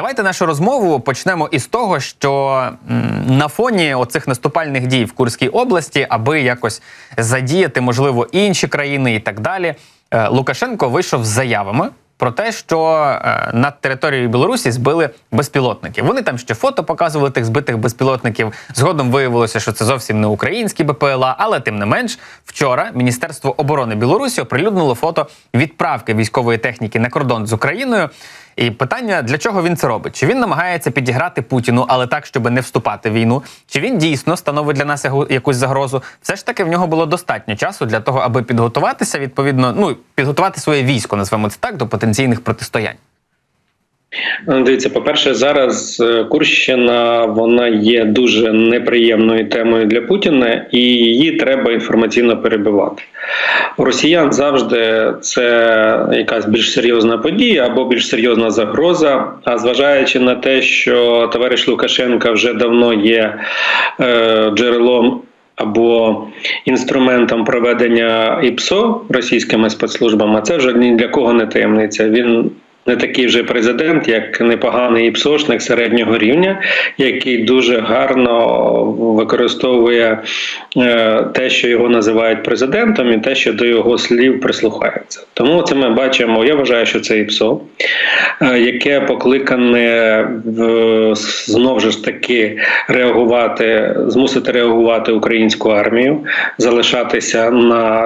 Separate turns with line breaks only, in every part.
Давайте нашу розмову почнемо із того, що на фоні оцих наступальних дій в Курській області, аби якось задіяти, можливо, інші країни і так далі, Лукашенко вийшов з заявами про те, що над територією Білорусі збили безпілотників. Вони там ще фото показували тих збитих безпілотників. Згодом виявилося, що це зовсім не українські БПЛА, але тим не менш, вчора Міністерство оборони Білорусі оприлюднило фото відправки військової техніки на кордон з Україною. І питання, для чого він це робить? Чи він намагається підіграти Путіну, але так, щоб не вступати в війну? Чи він дійсно становить для нас якусь загрозу? Все ж таки в нього було достатньо часу для того, аби підготуватися, відповідно, підготувати своє військо, назвемо це так, до потенційних протистоянь.
Дивіться, по-перше, зараз Курщина, вона є дуже неприємною темою для Путіна, і її треба інформаційно перебивати. У росіян завжди це якась більш серйозна подія або більш серйозна загроза, а зважаючи на те, що товариш Лукашенко вже давно є джерелом або інструментом проведення ІПСО російськими спецслужбами, це вже ні для кого не таємниця. Він не такий вже президент, як непоганий ІПСОшник середнього рівня, який дуже гарно використовує те, що його називають президентом, і те, що до його слів прислухається. Тому це ми бачимо, я вважаю, що це ІПСО, яке покликане знову ж таки змусити реагувати українську армію, залишатися на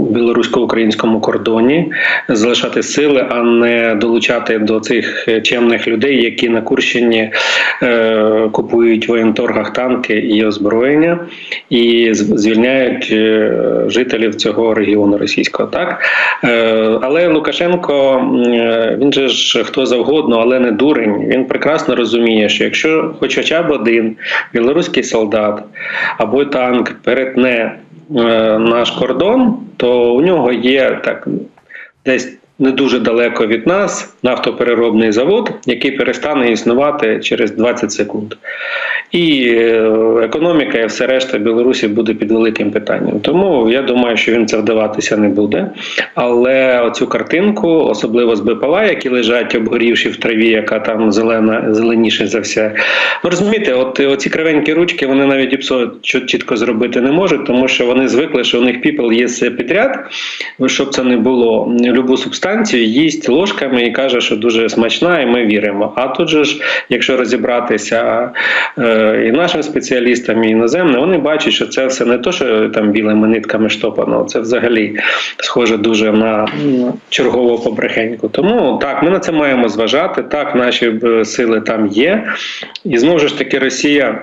білорусько-українському кордоні, залишати сили, а не долучати до цих чемних людей, які на Курщині купують в воєнторгах танки і озброєння, і звільняють жителів цього регіону російського. Так? Але Лукашенко, він же ж хто завгодно, але не дурень. Він прекрасно розуміє, що якщо хоча б один білоруський солдат або танк перетне наш кордон, то у нього є так десь не дуже далеко від нас нафтопереробний завод, який перестане існувати через 20 секунд. І економіка і все решта Білорусі буде під великим питанням. Тому я думаю, що він це вдаватися не буде. Але оцю картинку, особливо з БПЛА, які лежать обгорівши в траві, яка там зеленіше за все. Ну, розумієте, оці кривенькі ручки, вони навіть ІПСО чітко зробити не можуть, тому що вони звикли, що у них піпел є все підряд, щоб це не було. Любу субстанцію їсть ложками і каже, що дуже смачна, і ми віримо. А тут же ж, якщо розібратися і нашим спеціалістам, і іноземним, вони бачать, що це все не то, що там білими нитками штопано, це взагалі схоже дуже на чергову побрехеньку. Тому так, ми на це маємо зважати, так, наші сили там є. І знову ж таки Росія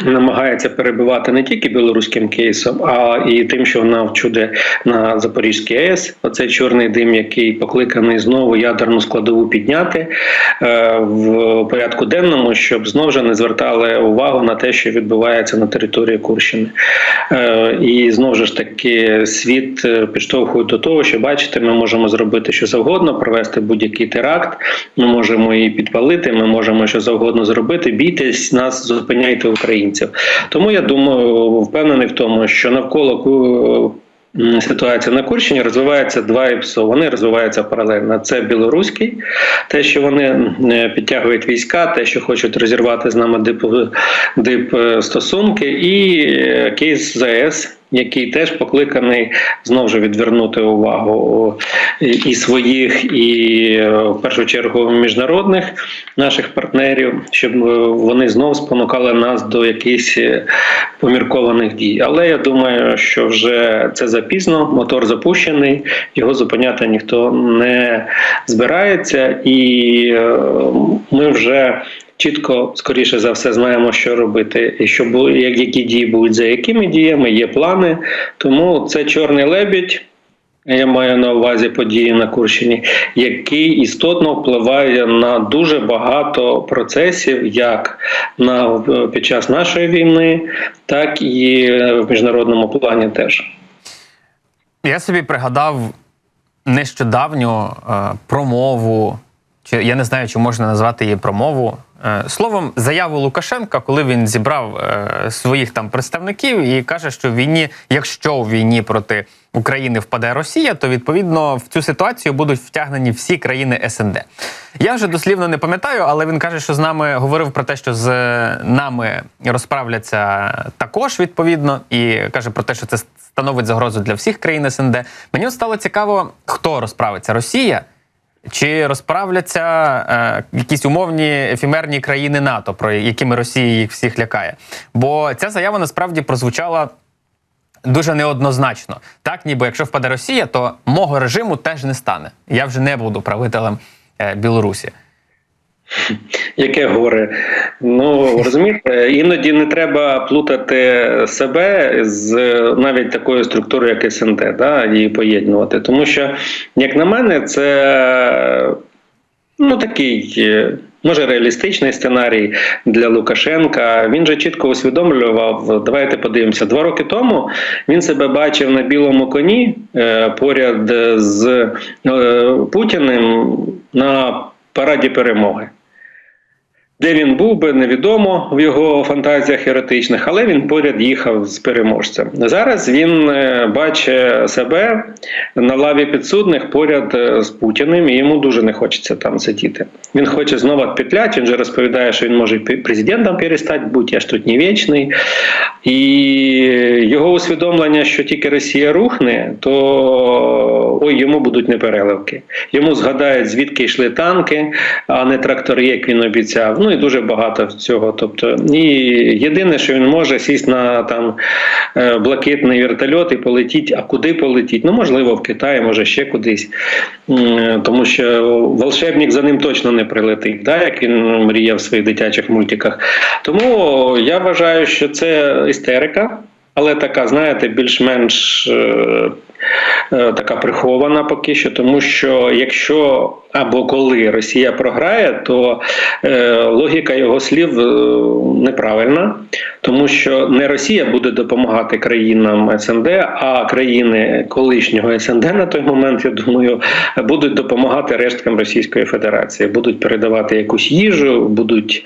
намагається перебивати не тільки білоруським кейсом, а і тим, що вона вчуде на Запорізькій АЕС. Оцей чорний дим, який покликаний знову ядерну складову підняти в порядку денному, щоб знову ж не звертали увагу на те, що відбувається на території Курщини. І знову ж таки світ підштовхує до того, що, бачите, ми можемо зробити що завгодно, провести будь-який теракт, ми можемо її підпалити, ми можемо що завгодно зробити, бійтесь нас, зупиняйте українців. Тому я думаю, впевнений в тому, що навколо ситуація на Курщині розвивається два ІПСО. Вони розвиваються паралельно. Це білоруський, те, що вони підтягують війська, те, що хочуть розірвати з нами дипстосунки, і кейс з АЕС, який теж покликаний знову ж відвернути увагу і своїх, і в першу чергу міжнародних наших партнерів, щоб вони знову спонукали нас до якихось поміркованих дій. Але я думаю, що вже це запізно, мотор запущений, його зупиняти ніхто не збирається, і ми вже чітко, скоріше за все, знаємо, що робити, і які дії будуть за якими діями, є плани. Тому це чорний лебідь, я маю на увазі події на Курщині, який істотно впливає на дуже багато процесів, як під час нашої війни, так і в міжнародному плані теж.
Я собі пригадав нещодавню промову чи я не знаю, чи можна назвати її промову. Словом, заяву Лукашенка, коли він зібрав своїх там представників і каже, що в війні, якщо у війні проти України впаде Росія, то відповідно в цю ситуацію будуть втягнені всі країни СНД. Я вже дослівно не пам'ятаю, але він каже, що з нами говорив про те, що з нами розправляться також відповідно, і каже про те, що це становить загрозу для всіх країн СНД. Мені стало цікаво, хто розправиться: Росія чи розправляться якісь умовні ефемерні країни НАТО, про якими Росія їх всіх лякає. Бо ця заява насправді прозвучала дуже неоднозначно. Так, ніби якщо впаде Росія, то мого режиму теж не стане. Я вже не буду правителем Білорусі.
Яке горе. Ну, розумієте, іноді не треба плутати себе з навіть такою структурою, як СНД, да, і поєднувати. Тому що, як на мене, це такий, може, реалістичний сценарій для Лукашенка. Він же чітко усвідомлював, давайте подивимося, 2 роки тому він себе бачив на білому коні поряд з Путіним на параді перемоги. Де він був би, невідомо в його фантазіях еротичних, але він поряд їхав з переможцем. Зараз він бачить себе на лаві підсудних поряд з Путіним, і йому дуже не хочеться там сидіти. Він хоче знову відпетлять, він же розповідає, що він може президентом перестати бути, я ж тут не вічний. І його усвідомлення, що тільки Росія рухне, то йому будуть непереливки. Йому згадають, звідки йшли танки, а не трактори, як він обіцяв. Ну і дуже багато цього. Тобто, і єдине, що він може, сісти на там блакитний вертольот і полетіть. А куди полетіть? Ну, можливо, в Китай, може ще кудись. Тому що волшебник за ним точно не прилетить, да, як він мріяв в своїх дитячих мультиках. Тому я вважаю, що це істерика, але така, знаєте, більш-менш така прихована поки що, тому що якщо або коли Росія програє, то логіка його слів неправильна, тому що не Росія буде допомагати країнам СНД, а країни колишнього СНД на той момент, я думаю, будуть допомагати решткам Російської Федерації, будуть передавати якусь їжу, будуть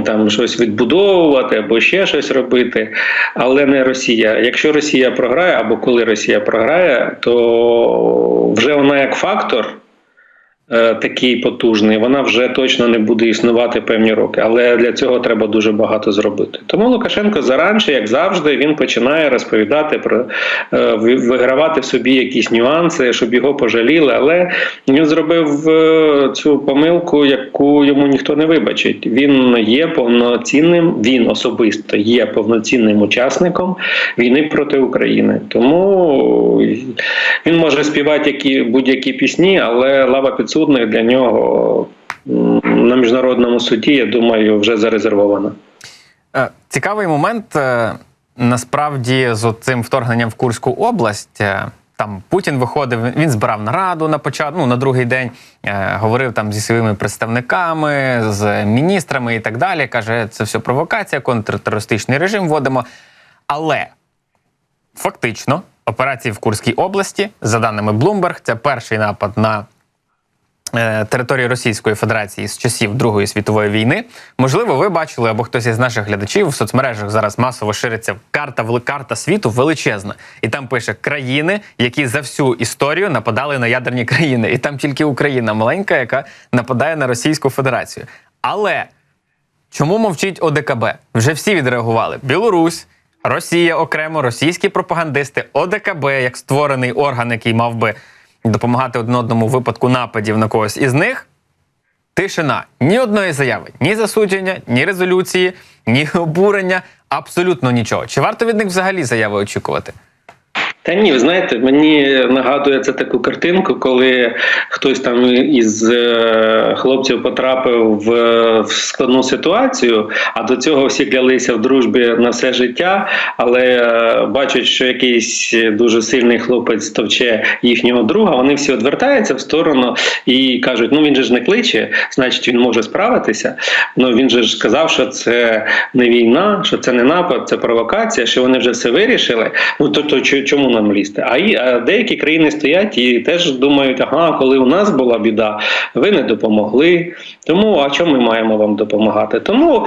там щось відбудовувати або ще щось робити, але не Росія. Якщо Росія програє або коли Росія програє, то вже вона як фактор такий потужний, вона вже точно не буде існувати певні роки. Але для цього треба дуже багато зробити. Тому Лукашенко заранше, як завжди, він починає розповідати про вигравати в собі якісь нюанси, щоб його пожаліли. Але він зробив цю помилку, яку йому ніхто не вибачить. Він є повноцінним, він особисто є повноцінним учасником війни проти України. Тому він може співати будь-які пісні, але лава підсудних для нього на міжнародному суді, я думаю, вже зарезервована.
Цікавий момент, насправді, з цим вторгненням в Курську область. Там Путін виходив, він збирав нараду на другий день, говорив там зі своїми представниками, з міністрами і так далі. Каже, це все провокація, контртерористичний режим вводимо. Але фактично операції в Курській області, за даними Bloomberg, це перший напад на території Російської Федерації з часів Другої світової війни. Можливо, ви бачили, або хтось із наших глядачів, в соцмережах зараз масово шириться карта світу величезна. І там пише країни, які за всю історію нападали на ядерні країни. І там тільки Україна маленька, яка нападає на Російську Федерацію. Але чому мовчить ОДКБ? Вже всі відреагували. Білорусь, Росія окремо, російські пропагандисти, ОДКБ, як створений орган, який мав би допомагати один одному в випадку нападів на когось із них. Тишина. Ні одної заяви, ні засудження, ні резолюції, ні обурення, абсолютно нічого. Чи варто від них взагалі заяви очікувати?
Та ні, ви знаєте, мені нагадує це таку картинку, коли хтось там із хлопців потрапив в складну ситуацію, а до цього всі клялися в дружбі на все життя, але бачать, що якийсь дуже сильний хлопець товче їхнього друга, вони всі відвертаються в сторону і кажуть, він же ж не кличе, значить він може справитися. Він же ж сказав, що це не війна, що це не напад, це провокація, що вони вже все вирішили. То чому нам лізти. А деякі країни стоять і теж думають, ага, коли у нас була біда, ви не допомогли, тому а чому ми маємо вам допомагати? Тому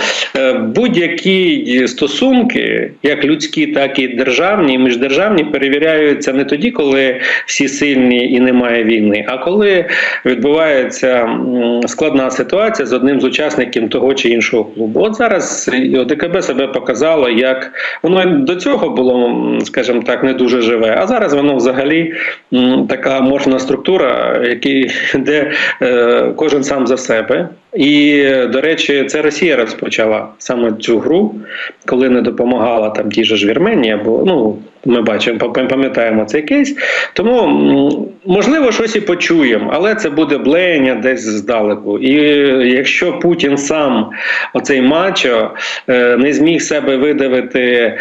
будь-які стосунки, як людські, так і державні, міждержавні, перевіряються не тоді, коли всі сильні і немає війни, а коли відбувається складна ситуація з одним з учасників того чи іншого клубу. От зараз ОДКБ себе показало, як воно до цього було, скажімо так, не дуже живе, а зараз воно взагалі така аморфна структура, де кожен сам за себе. І, до речі, це Росія розпочала саме цю гру, коли не допомагала там ті ж Вірменії, або, ми бачимо, пам'ятаємо цей кейс. Тому, можливо, щось і почуємо, але це буде блеяння десь здалеку. І якщо Путін сам, оцей мачо, не зміг себе видавити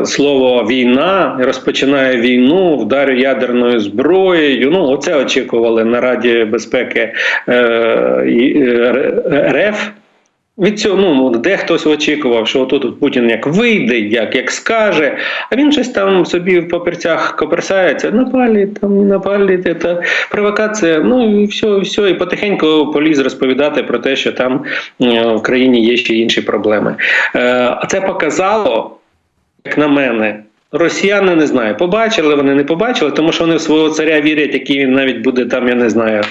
слово «війна», розпочинає війну, вдарив ядерною зброєю, оце очікували на Раді безпеки РФ. Від цього, де хтось очікував, що отут Путін як вийде, як скаже, а він щось там собі в папірцях коперсається, напалить, це провокація, і все, і потихеньку поліз розповідати про те, що там в країні є ще інші проблеми. А це показало, як на мене, росіяни, не знаю, побачили вони, не побачили, тому що вони в свого царя вірять, який він навіть буде там, я не знаю,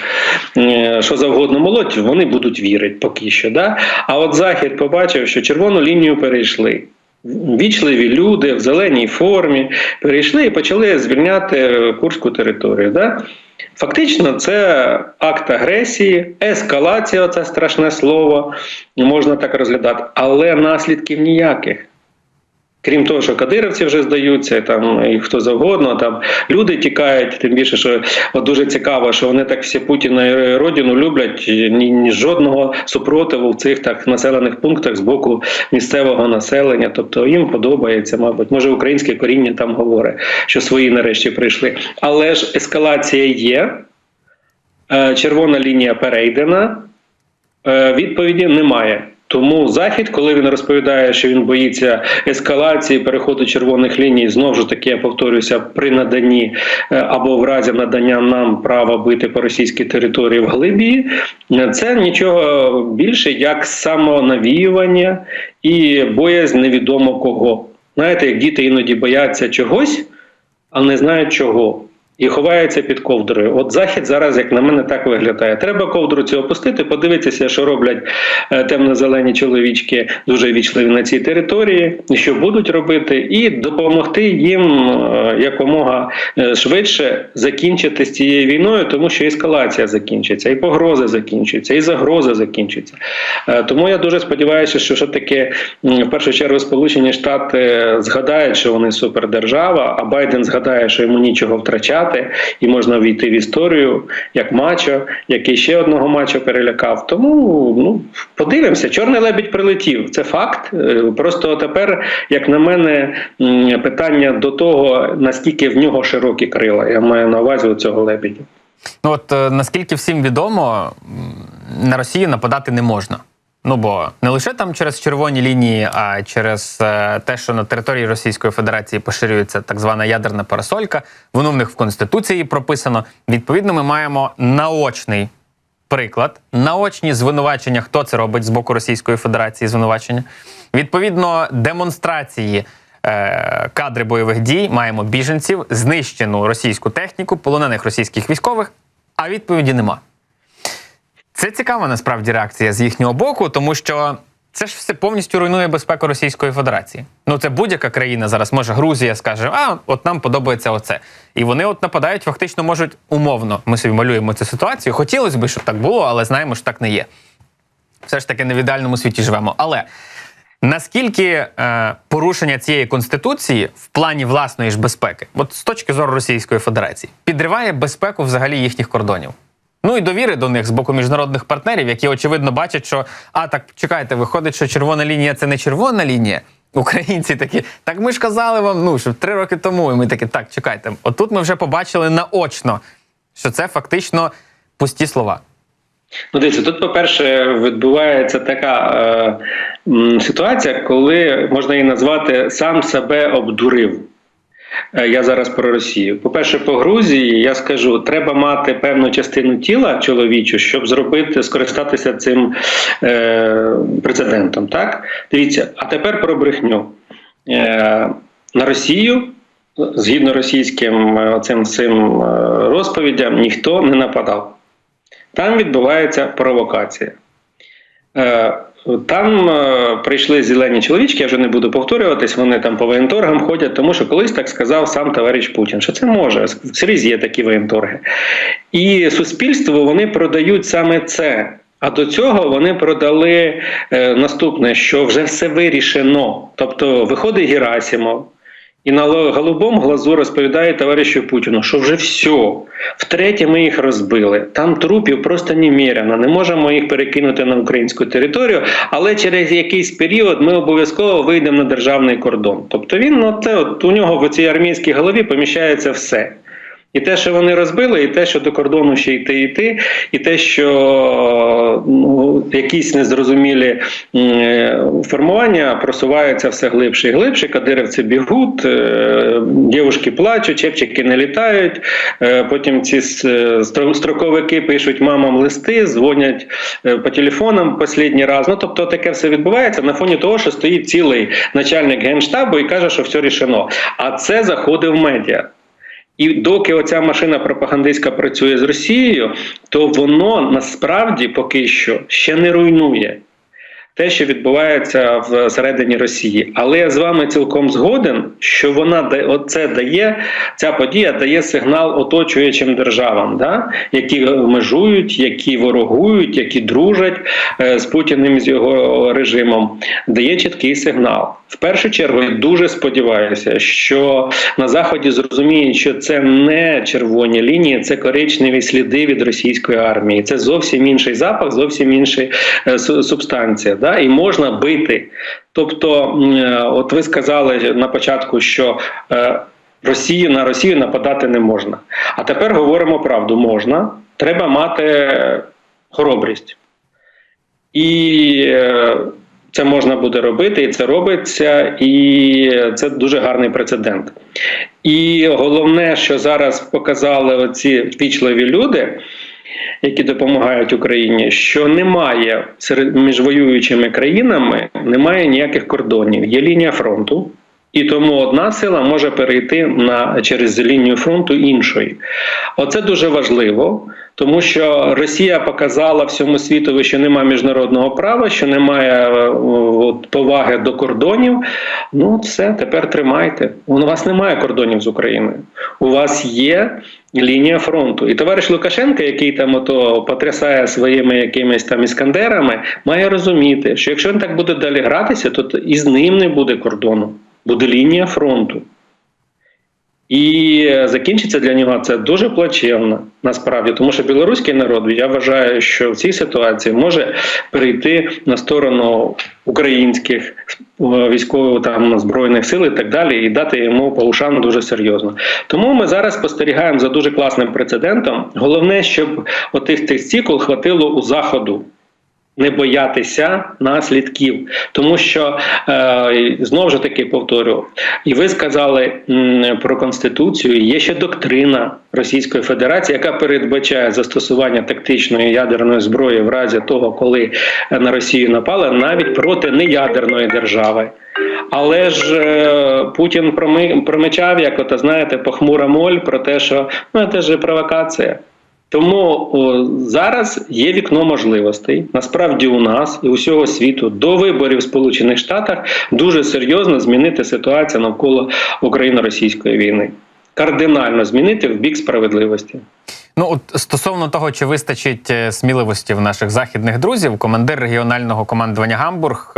що завгодно молоть, вони будуть вірити поки що. Да? А от Захід побачив, що червону лінію перейшли. Вічливі люди в зеленій формі перейшли і почали звільняти Курську територію. Да? Фактично, це акт агресії, ескалація, це страшне слово, можна так розглядати, але наслідків ніяких. Крім того, що кадирівці вже здаються, і хто завгодно, там люди тікають, тим більше, що дуже цікаво, що вони так всі Путіна і родину люблять, ні жодного супротиву в цих населених пунктах з боку місцевого населення, тобто їм подобається, мабуть, може українське коріння там говорить, що свої нарешті прийшли. Але ж ескалація є, червона лінія перейдена, відповіді немає. Тому Захід, коли він розповідає, що він боїться ескалації, переходу червоних ліній, знову ж таки, я повторюся, при наданні або в разі надання нам права бити по російській території в глибі, це нічого більше, як самонавіювання і боязнь невідомо кого. Знаєте, як діти іноді бояться чогось, а не знають чого. І ховається під ковдрою. От Захід зараз, як на мене, так виглядає. Треба ковдру цю опустити, подивитися, що роблять темно-зелені чоловічки, дуже вічливі на цій території, що будуть робити, і допомогти їм якомога швидше закінчити з цією війною, тому що ескалація закінчиться, і погрози закінчаться, і загрози закінчаться. Тому я дуже сподіваюся, що все-таки в першу чергу Сполучені Штати згадають, що вони супердержава, а Байден згадає, що йому нічого втрачати, і можна війти в історію як мачо, який ще одного мачо перелякав. Тому подивимося, чорний лебідь прилетів, це факт. Просто тепер, як на мене, питання до того, наскільки в нього широкі крила. Я маю на увазі цього лебедя.
Наскільки всім відомо, на Росію нападати не можна. Бо не лише там через червоні лінії, а через те, що на території Російської Федерації поширюється так звана ядерна парасолька, воно в них в Конституції прописано. Відповідно, ми маємо наочний приклад, наочні звинувачення, хто це робить з боку Російської Федерації, звинувачення. Відповідно, демонстрації, кадри бойових дій, маємо біженців, знищену російську техніку, полонених російських військових, а відповіді нема. Це цікава, насправді, реакція з їхнього боку, тому що це ж все повністю руйнує безпеку Російської Федерації. Це будь-яка країна зараз, може Грузія скаже, от нам подобається оце. І вони нападають, фактично можуть умовно, ми собі малюємо цю ситуацію. Хотілося б, щоб так було, але знаємо, що так не є. Все ж таки не в ідеальному світі живемо. Але наскільки порушення цієї Конституції в плані власної ж безпеки, от з точки зору Російської Федерації, підриває безпеку взагалі їхніх кордонів? І довіри до них з боку міжнародних партнерів, які, очевидно, бачать, що, так, чекайте, виходить, що червона лінія – це не червона лінія. Українці такі, так ми ж казали вам, що 3 роки тому. І ми такі, так, чекайте. Отут ми вже побачили наочно, що це фактично пусті слова.
Дивіться, тут, по-перше, відбувається така ситуація, коли можна її назвати «сам себе обдурив». Я зараз про Росію. По-перше, по Грузії я скажу, треба мати певну частину тіла чоловічу, щоб скористатися цим прецедентом. Так? Дивіться, а тепер про брехню. На Росію, згідно російським цим розповідям, ніхто не нападав. Там відбувається провокація. Там прийшли зелені чоловічки, я вже не буду повторюватись, вони там по воєнторгам ходять, тому що колись так сказав сам товариш Путін, що це може, скрізь є такі воєнторги. І суспільству вони продають саме це. А до цього вони продали наступне, що вже все вирішено. Тобто виходить Герасимов і на голубому глазу розповідає товаришу Путіну, що вже все, втретє ми їх розбили. Там трупів просто немерено, не можемо їх перекинути на українську територію, але через якийсь період ми обов'язково вийдемо на державний кордон. Тобто він, у нього в цій армійській голові поміщається все. І те, що вони розбили, і те, що до кордону ще йти, і те, що якісь незрозумілі формування просуваються все глибше і глибше, кадирівці бігуть, дівчатки плачуть, чепчики не літають, потім ці строковики пишуть мамам листи, дзвонять по телефонам останній раз. Тобто таке все відбувається на фоні того, що стоїть цілий начальник Генштабу і каже, що все рішено. А це заходить в медіа. І доки оця машина пропагандистська працює з Росією, то воно насправді поки що ще не руйнує те, що відбувається всередині Росії. Але я з вами цілком згоден, що ця подія дає сигнал оточуючим державам, які межують, які ворогують, які дружать з Путіним, з його режимом. Дає чіткий сигнал. В першу чергу, я дуже сподіваюся, що на Заході зрозуміють, що це не червоні лінії, це коричневі сліди від російської армії. Це зовсім інший запах, зовсім інша субстанція. І можна бити. Тобто, от ви сказали на початку, що на Росію нападати не можна. А тепер говоримо правду. Можна. Треба мати хоробрість. І це можна буде робити, і це робиться, і це дуже гарний прецедент. І головне, що зараз показали оці вічливі люди, які допомагають Україні, що немає між воюючими країнами немає ніяких кордонів. Є лінія фронту, і тому одна сила може перейти через лінію фронту іншої. Оце дуже важливо, тому що Росія показала всьому світові, що немає міжнародного права, що немає поваги до кордонів. Все, тепер тримайте. У вас немає кордонів з Україною. У вас є лінія фронту. І товариш Лукашенко, який там потрясає своїми якимись там іскандерами, має розуміти, що якщо він так буде далі гратися, то і з ним не буде кордону. Буде лінія фронту. І закінчиться для нього це дуже плачевно, насправді. Тому що білоруський народ, я вважаю, що в цій ситуації може перейти на сторону українських військових збройних сил і так далі, і дати йому по ушам дуже серйозно. Тому ми зараз спостерігаємо за дуже класним прецедентом. Головне, щоб тих стікол хватило у Заходу. Не боятися наслідків. Тому що, знову ж таки повторю, і ви сказали про Конституцію, є ще доктрина Російської Федерації, яка передбачає застосування тактичної ядерної зброї в разі того, коли на Росію напали, навіть проти неядерної держави. Але ж Путін промичав, як похмура моль, про те, що це ж провокація. Тому зараз є вікно можливостей, насправді у нас і усього світу, до виборів в Сполучених Штатах дуже серйозно змінити ситуацію навколо Україно-російської війни. Кардинально змінити в бік справедливості.
Стосовно того, чи вистачить сміливості в наших західних друзів, командир регіонального командування «Гамбург»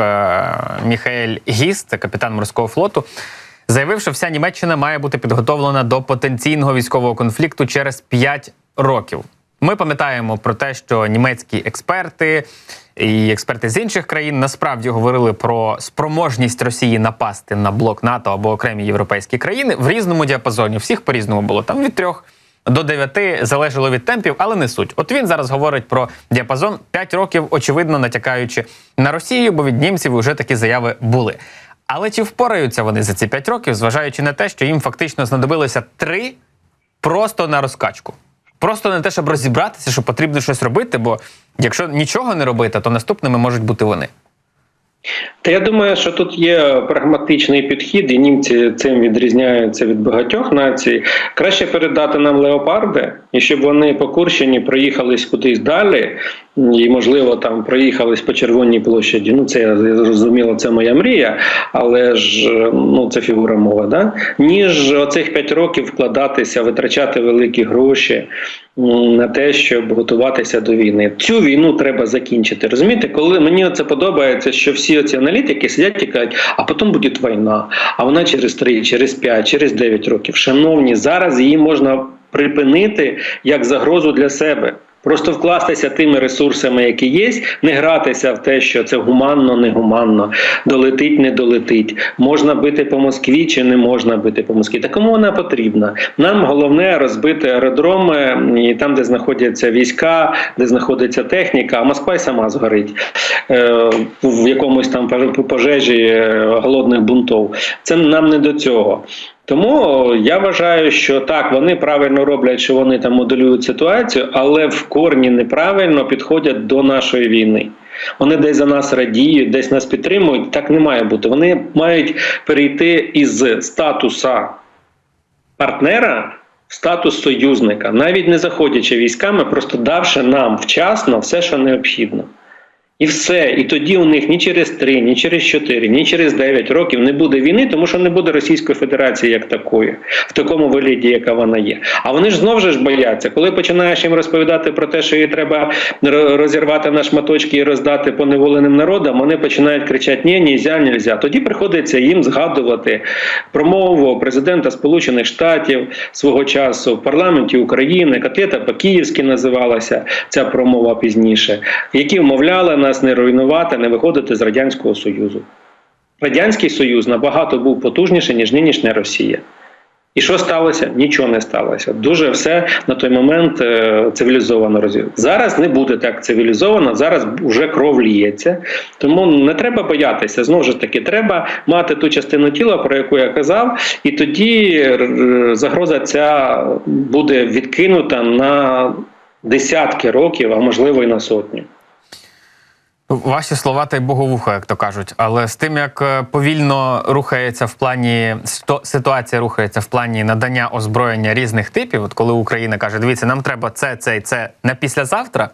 Міхаель Гіс, це капітан морського флоту, заявив, що вся Німеччина має бути підготовлена до потенційного військового конфлікту через 5 років. Ми пам'ятаємо про те, що німецькі експерти і експерти з інших країн насправді говорили про спроможність Росії напасти на блок НАТО або окремі європейські країни в різному діапазоні. Всіх по-різному було. Там від 3 до 9 залежало від темпів, але не суть. От він зараз говорить про діапазон 5 років, очевидно натякаючи на Росію, бо від німців вже такі заяви були. Але чи впораються вони за ці 5 років, зважаючи на те, що їм фактично знадобилося 3 просто на розкачку? Просто не те, щоб розібратися, що потрібно щось робити, бо якщо нічого не робити, то наступними можуть бути вони.
Та я думаю, що тут є прагматичний підхід, і німці цим відрізняються від багатьох націй. Краще передати нам леопарди, і щоб вони по Курщині проїхались кудись далі, і, можливо, там проїхались по Червоній площаді. Ну, це, зрозуміло, це моя мрія, але ж, ну, це фігура мови, да? Ніж оцих 5 років вкладатися, витрачати великі гроші на те, щоб готуватися до війни. Цю війну треба закінчити. Розумієте, коли мені це подобається, що всі оці аналітики сидять і кажуть, а потім буде війна, а вона через 3, через 5, через 9 років. Шановні, зараз її можна припинити як загрозу для себе. Просто вкластися тими ресурсами, які є, не гратися в те, що це гуманно, негуманно, долетить, не долетить, можна бити по Москві чи не можна бити по Москві. Та кому вона потрібна? Нам головне розбити аеродроми, і там, де знаходяться війська, де знаходиться техніка, а Москва й сама згорить в якомусь там пожежі голодних бунтів. Це нам не до цього. Тому я вважаю, що так, вони правильно роблять, що вони там моделюють ситуацію, але в корні неправильно підходять до нашої війни. Вони десь за нас радіють, десь нас підтримують. Так не має бути. Вони мають перейти із статуса партнера в статус союзника, навіть не заходячи військами, просто давши нам вчасно все, що необхідно. І все. І тоді у них ні через 3, ні через 4, ні через 9 років не буде війни, тому що не буде Російської Федерації як такої, в такому вигляді, яка вона є. А вони ж знову ж бояться. Коли починаєш їм розповідати про те, що її треба розірвати на шматочки і роздати поневоленим народам, вони починають кричати «ні, нельзя, нельзя». Тоді приходиться їм згадувати промову президента Сполучених Штатів свого часу в парламенті України, котлета по-київськи називалася ця промова пізніше, які вмовляли нас не руйнувати, не виходити з Радянського Союзу. Радянський Союз набагато був потужніший, ніж нинішня Росія. І що сталося? Нічого не сталося. Дуже все на той момент цивілізовано розвивалося. Зараз не буде так цивілізовано, зараз вже кров ліється. Тому не треба боятися. Знову ж таки, треба мати ту частину тіла, про яку я казав, і тоді загроза ця буде відкинута на десятки років, а можливо і на сотню.
Ваші слова та й боговуха, як то кажуть. Але з тим, як повільно рухається в плані, ситуація рухається в плані надання озброєння різних типів, от коли Україна каже, дивіться, нам треба це і це на післязавтра,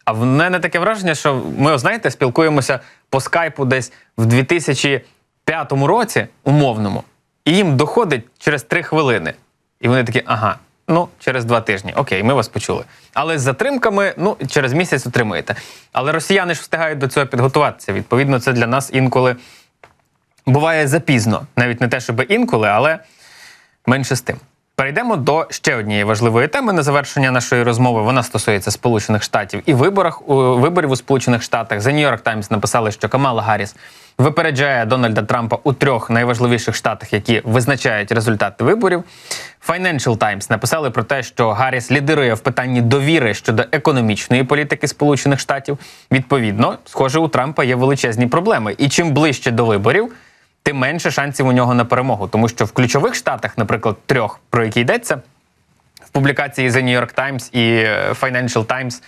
а в мене таке враження, що ми, знаєте, спілкуємося по скайпу десь в 2005 році, умовному, і їм доходить через 3 хвилини. І вони такі, ага, ну, через 2 тижні. Окей, ми вас почули. Але з затримками, ну, через місяць отримуєте. Але росіяни ж встигають до цього підготуватися. Відповідно, це для нас інколи буває запізно. Навіть не те, щоб інколи, але менше з тим. Перейдемо до ще однієї важливої теми на завершення нашої розмови. Вона стосується Сполучених Штатів і виборів у Сполучених Штатах. The New York Times написали, що Камала Гарріс випереджає Дональда Трампа у 3 найважливіших штатах, які визначають результати виборів. Financial Times написали про те, що Гарріс лідирує в питанні довіри щодо економічної політики Сполучених Штатів. Відповідно, схоже, у Трампа є величезні проблеми. І чим ближче до виборів, тим менше шансів у нього на перемогу. Тому що в ключових штатах, наприклад, 3, про які йдеться, в публікації The New York Times і Financial Times,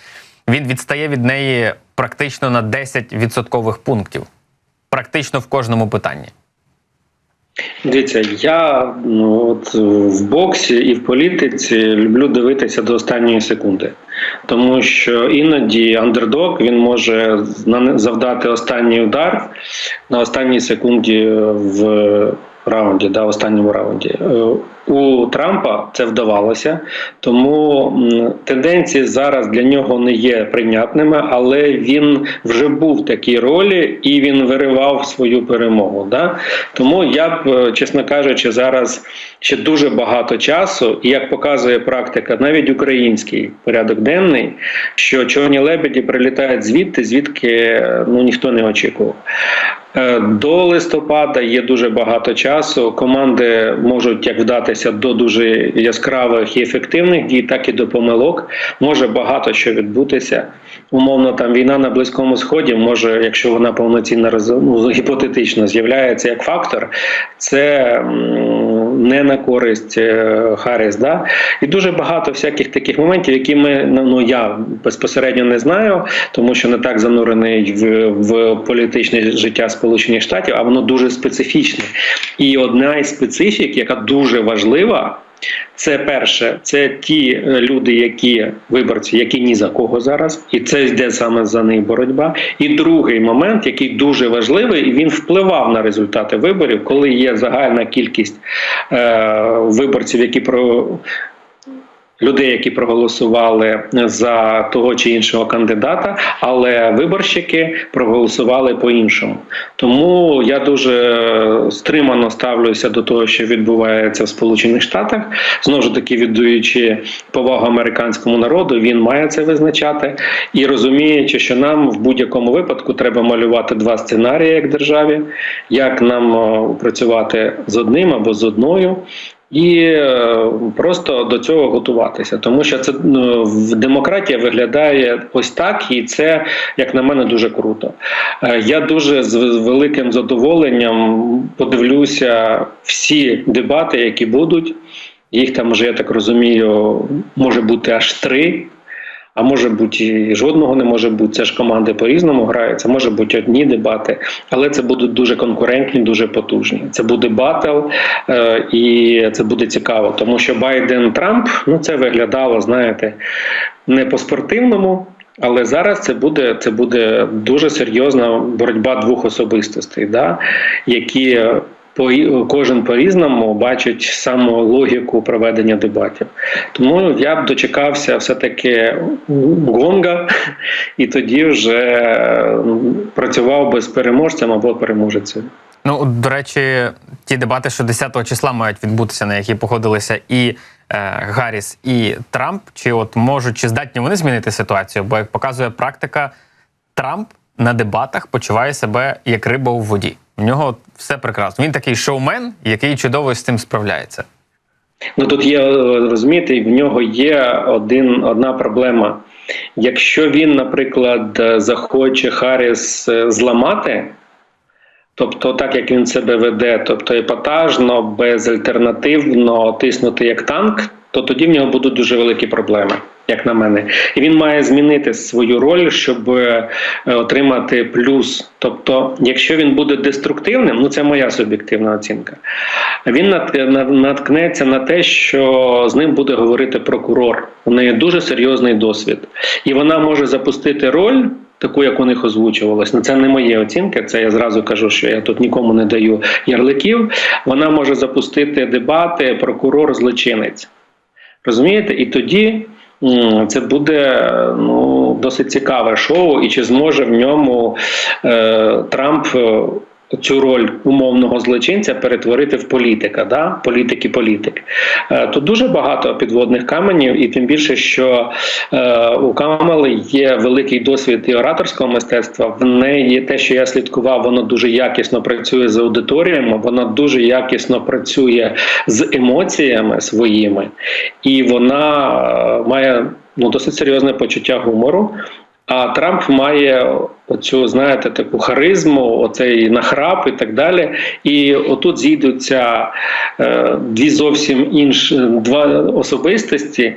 він відстає від неї практично на 10 відсоткових пунктів. Практично в кожному питанні.
Дивіться, я от в боксі і в політиці люблю дивитися до останньої секунди. Тому що іноді андердог, він може завдати останній удар на останній секунді в раунді, останньому раунді. У Трампа це вдавалося, тому тенденції зараз для нього не є прийнятними, але він вже був в такій ролі і він виривав свою перемогу. Да? Тому я б, чесно кажучи, зараз ще дуже багато часу, і як показує практика, навіть український порядок денний, що чорні лебеді прилітають звідки ніхто не очікував. До листопада є дуже багато часу, команди можуть як вдатися готуватися до дуже яскравих і ефективних дій, так і до помилок. Може багато що відбутися. Умовно, там війна на Близькому Сході може, якщо вона повноцінно, гіпотетично з'являється як фактор, це не на користь Харріс. Да? І дуже багато всяких таких моментів, які я безпосередньо не знаю, тому що не так занурений в політичне життя Сполучених Штатів, а воно дуже специфічне. І одна із специфік, яка дуже важлива, це перше, це ті люди, виборці, які ні за кого зараз, і це йде саме за них боротьба. І другий момент, який дуже важливий, і він впливав на результати виборів, коли є загальна кількість виборців, людей, які проголосували за того чи іншого кандидата, але виборщики проголосували по-іншому. Тому я дуже стримано ставлюся до того, що відбувається в Сполучених Штатах. Знову ж таки, віддаючи повагу американському народу, він має це визначати. І розуміючи, що нам в будь-якому випадку треба малювати два сценарії як державі, як нам працювати з одним або з одною, і просто до цього готуватися. Тому що це демократія виглядає ось так, і це, як на мене, дуже круто. Я дуже з великим задоволенням подивлюся всі дебати, які будуть. Їх там, вже, я так розумію, може бути аж 3. А може бути і жодного не може бути, це ж команди по-різному граються, може бути одні дебати, але це будуть дуже конкурентні, дуже потужні. Це буде батл, і це буде цікаво, тому що Байден-Трамп, це виглядало, знаєте, не по-спортивному, але зараз це буде дуже серйозна боротьба двох особистостей, да, які кожен по-різному бачить саму логіку проведення дебатів. Тому я б дочекався все-таки гонга, і тоді вже працював би з переможцем або переможецею.
До речі, ті дебати, що 10 числа мають відбутися, на які погодилися і Гарріс, і Трамп, чи здатні вони змінити ситуацію? Бо, як показує практика, Трамп на дебатах почуває себе як риба у воді. У нього все прекрасно. Він такий шоумен, який чудово з цим справляється.
Тут є, розумієте, в нього є одна проблема. Якщо він, наприклад, захоче Харріс зламати, тобто так, як він себе веде, тобто епатажно, безальтернативно тиснути як танк, то тоді в нього будуть дуже великі проблеми, як на мене. І він має змінити свою роль, щоб отримати плюс. Тобто, якщо він буде деструктивним, це моя суб'єктивна оцінка, він наткнеться на те, що з ним буде говорити прокурор. У неї дуже серйозний досвід. І вона може запустити роль, таку, як у них озвучувалось. Це не моє оцінки, це я зразу кажу, що я тут нікому не даю ярликів. Вона може запустити дебати прокурор-злочинець. Розумієте? І тоді це буде досить цікаве шоу, і чи зможе в ньому Трамп цю роль умовного злочинця перетворити в політика, да? Політик. Тут дуже багато підводних каменів, і тим більше, що у Камали є великий досвід і ораторського мистецтва. В неї те, що я слідкував, воно дуже якісно працює з аудиторіями, вона дуже якісно працює з емоціями своїми, і вона має досить серйозне почуття гумору. А Трамп має оцю, знаєте, таку харизму, оцей нахрап і так далі. І отут зійдуться два особистості,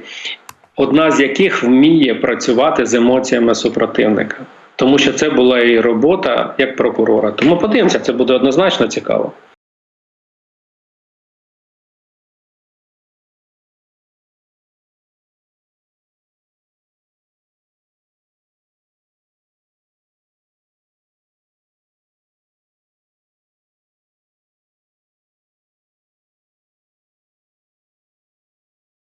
одна з яких вміє працювати з емоціями супротивника. Тому що це була і робота як прокурора. Тому подивимося, це буде однозначно цікаво.